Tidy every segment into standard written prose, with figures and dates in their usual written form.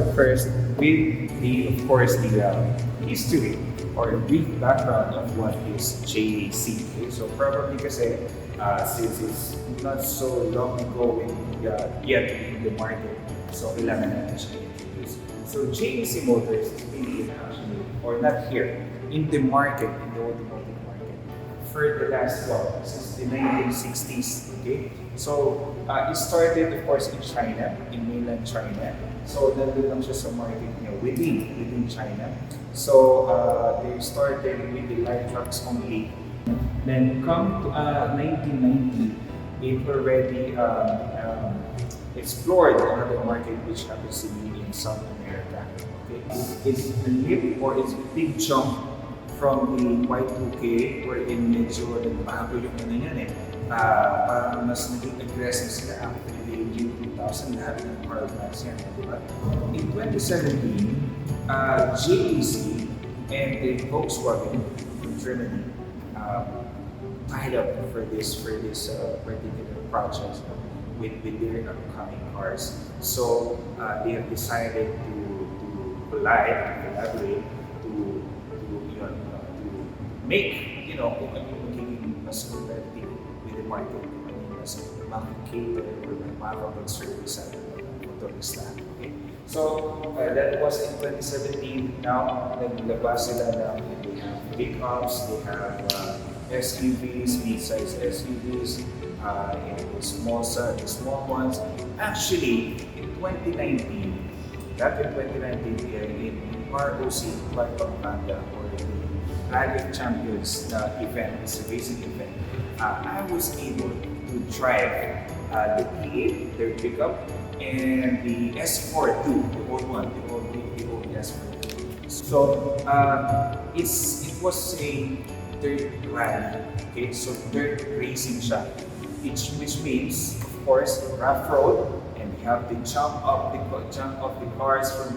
start first with of course, the history or brief background of what is JAC. Okay? So probably kasi since it's not so long ago yet in the market, so kailangan natin siya introduce. So JAC Motors is really actually, or not here, in the market, in the automotive market, for the last, since the 1960s. Okay? So it started, of course, in China, in mainland China. So nandun lang siya sa market niya within China. So they started with the light trucks only. Then come to 1990, it already explored another market which happens to be in South America. Okay? It's a leap or it's a big jump from the Y2K wherein medyo nagbago yung ano yan parang mas naging aggressive sila after the year 2000, lahat ng car brands yan, di ba? In 2017, JAC and the Volkswagen from Germany tied up for this particular project with their upcoming cars. So they have decided to collaborate to make kung ano yung magiging mas competitive with the market, kung ano yung mas makakater or makakapag-service sa motorista. Okay? So that was in 2017. Now, naglabas sila na they have pickups, they have SUVs, mid-size SUVs, and the small ones. Actually, in 2019, back in 2019, in ROC, Pampanga, or the Rally of Champions event, it's a racing event, I was able to drive the P8, their pickup, and the S4 too, the old one, the old S4 too. So it was a dirt rally, okay? So dirt racing siya, which means, of course, rough road, and you have to jump off the cars from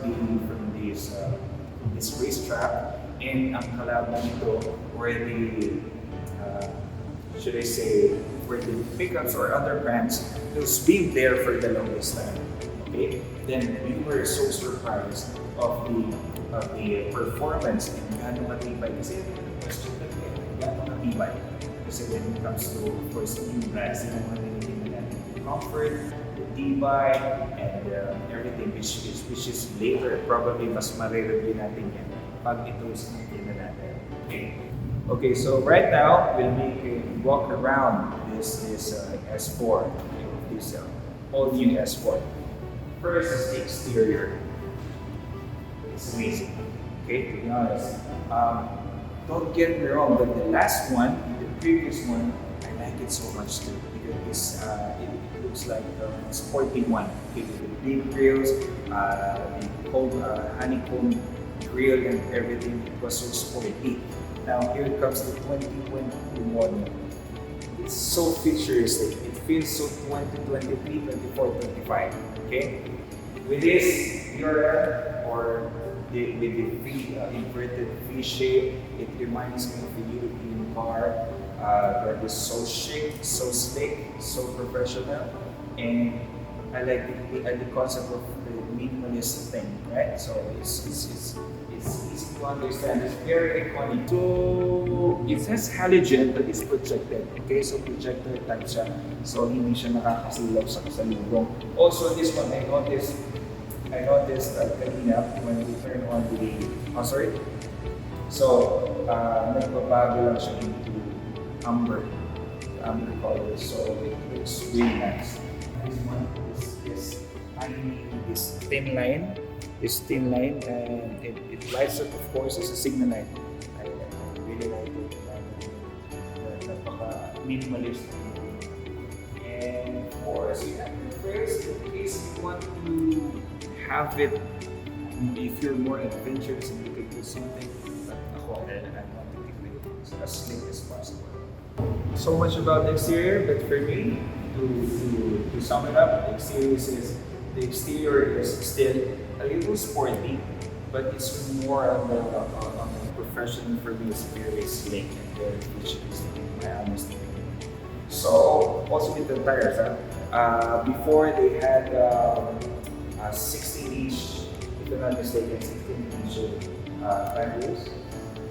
this racetrack. And ang kalaban nito were the, should I say, were the pickups or other brands who's been there for the longest time. Okay? Then we were so surprised of the performance and gaano matibay. Kasi question na gaano matibay. Kasi when it comes to, of course, new brands, yung mga nilitin na natin, the comfort, the tibay, and everything which is later probably mas marireview natin yan pag ito sinigyan na natin. Okay, so right now we'll make a walk around this S4, this all new S4. First is the exterior. It's amazing. Okay, to be honest. Don't get me wrong, but the last one, the previous one, I like it so much too because it looks like a sporting one. Okay, with the big grills, the honeycomb grill and everything. It was so sporty. Now here comes the 2022 model. It's so futuristic. It feels so 2023, 24, 25. Okay? With this ERM or with the inverted V shape, it reminds me of a European car that is so chic, so slick, so professional, and I like the concept of the minimalist thing, right? So it's easy to understand. It's very iconic. So it has halogen but it's projected. Okay, so projector type siya. So hindi siya nakakasilap sa kasalubong. Also this one I noticed kanina when we turn on the So nagbabago lang siya into amber color. So it looks really nice. This one is this thin line, and it lights up, of course, as a signal light. I really like it. Napaka-minimalist. And of course, you have the first, in case you want to have it, if you're more adventurous and you can do something, but ako, I want to keep it as slick as possible. So much about the exterior, but for me, to sum it up, the exterior is still a little sporty, but it's more on the professional. For me, it's very slick and very futuristic, in my honest opinion. So also with the tires, before they had 16-inch if I'm not mistaken, 16 inch tires.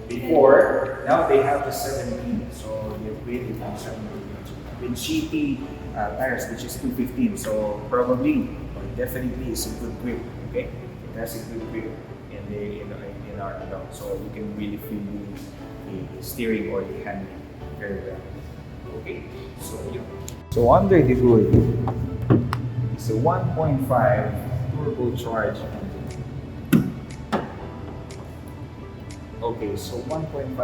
Before, now they have the 17, so they really have 17 inch. With GT tires, which is 215, so probably, or definitely, it's a good grip. Okay, it has a good grip in our down, so you can really feel the steering or the handling very well. Okay, so yeah. So under the hood, it's a 1.5 turbocharged engine. Okay, so 1.5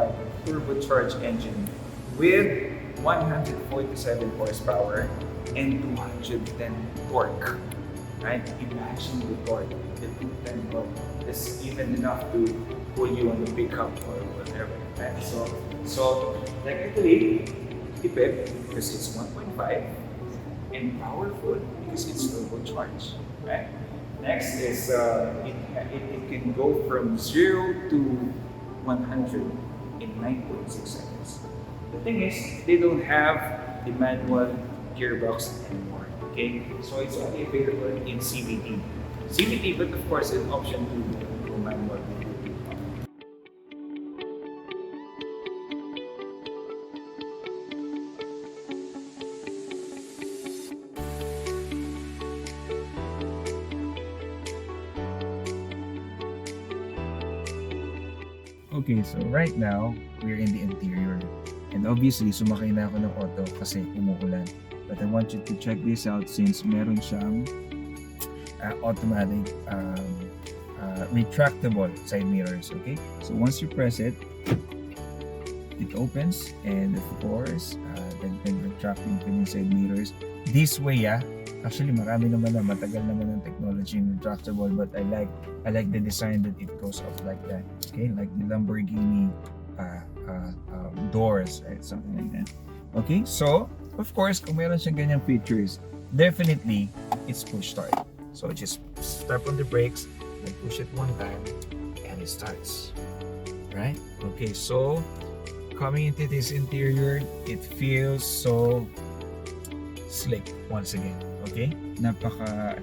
turbocharged engine with 147 horsepower and 210 torque. Right? Imagine the torque, the 210 torque. That's even enough to pull you on the pickup or whatever. Right? So technically, keep it because it's 1.5 and powerful because it's turbocharged. Right? Next is it can go from 0 to 100 in 9.6 seconds. The thing is, they don't have the manual gearbox anymore. Okay, so it's only available in CVT. CVT, but of course, an option to go manual. Okay, so right now, we're in the interior. And obviously, sumakay na ako ng auto kasi umuulan. But I want you to check this out since meron siyang automatic retractable side mirrors. Okay, so once you press it, it opens, and of course, then retracting yung side mirrors. This way, actually marami naman na matagal naman ng technology yung retractable, but I like the design that it goes up like that. Okay, like the Lamborghini doors, right? Something like that. Okay, so of course, kung meron siyang ganyang features, definitely it's push start. So just step on the brakes and push it one time and it starts. Right? Okay, so coming into this interior, it feels so slick once again. Okay? Napaka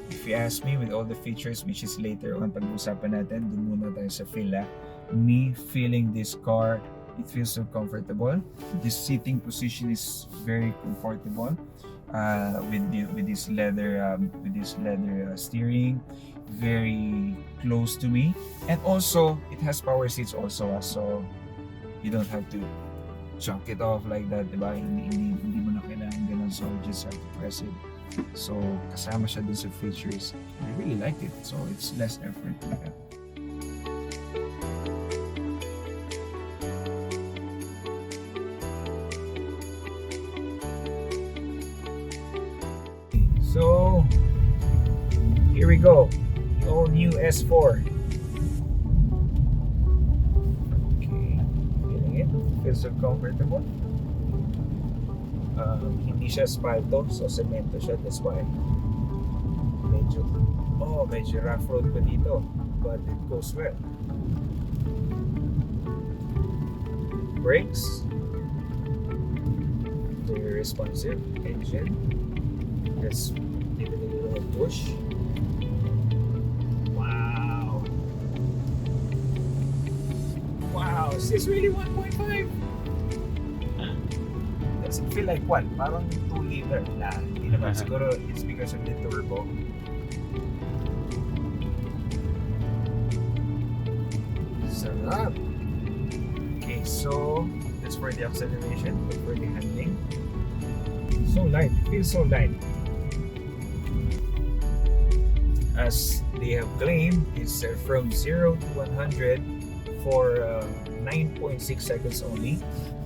if you ask me, with all the features which is later on pag-usapan natin, dun muna tayo sa fila. Me feeling this car, it feels so comfortable. This seating position is very comfortable with this leather steering, very close to me, and also it has power seats also, so you don't have to chunk it off like that, diba? Hindi mo na kailangan ganun, so you just have to press it. So kasama siya dun sa features. I really like it, so it's less effort like that. So here we go, the all new S4. Okay, feeling it, feels so comfortable. Hindi siya asfalto, so semento siya, that's why medyo rough road pa dito, but it goes well. Brakes, very responsive. Engine, let's give it a little push. Wow, is this really 1.5? Does it feel like what? Parang 2 liter na. Hindi naman, siguro it's because of the turbo. Sarap! Okay, so that's for the acceleration, but for the handling. So light, it feels so light. As they have claimed, it's from 0 to 100 for 9.6 seconds only.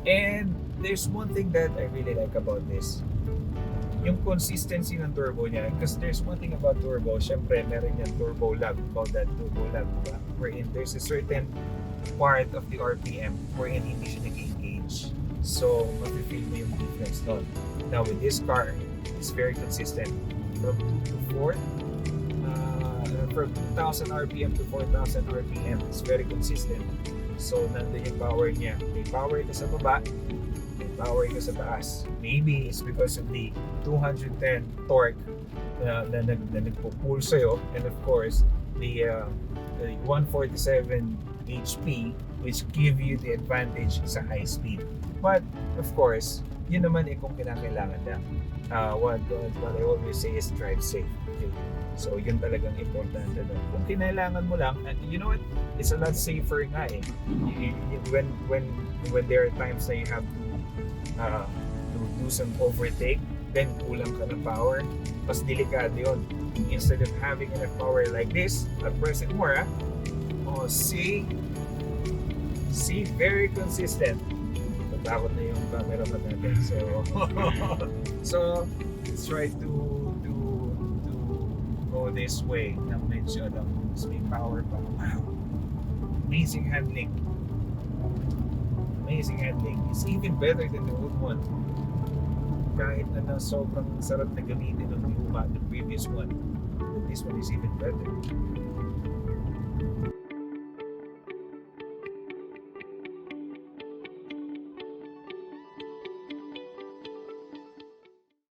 And there's one thing that I really like about this, yung consistency ng turbo niya. Because there's one thing about turbo, syempre meron yung turbo lag, about that turbo lag, diba? Wherein there's a certain part of the RPM wherein hindi siya nag-engage. So, mafe-feel mo yung difference doon. Now with this car, it's very consistent. From 2 to 4, from 2,000 RPM to 4,000 RPM, it's very consistent. So, nandun yung power niya. May power ka sa baba, may power ka sa taas. Maybe it's because of the 210 torque na nagpo-pull sa'yo, and of course the 147 HP which give you the advantage sa high speed. But of course, yun naman kung kinakailangan lang. What I always say is drive safe. Okay? So yun talagang importante doon. Kung kinailangan mo lang, you know what? It's a lot safer nga eh. When there are times na you have to do some overtake, then kulang ka ng power, mas delikado yun. Instead of having enough power like this, I'll press it more. See, very consistent. Natakot na yung camera pa natin. So let's try to go this way na medyo mas may power pa. Wow! Amazing handling. It's even better than the old one. Kahit na sobrang sarap na gamitin ng luma, the previous one. This one is even better.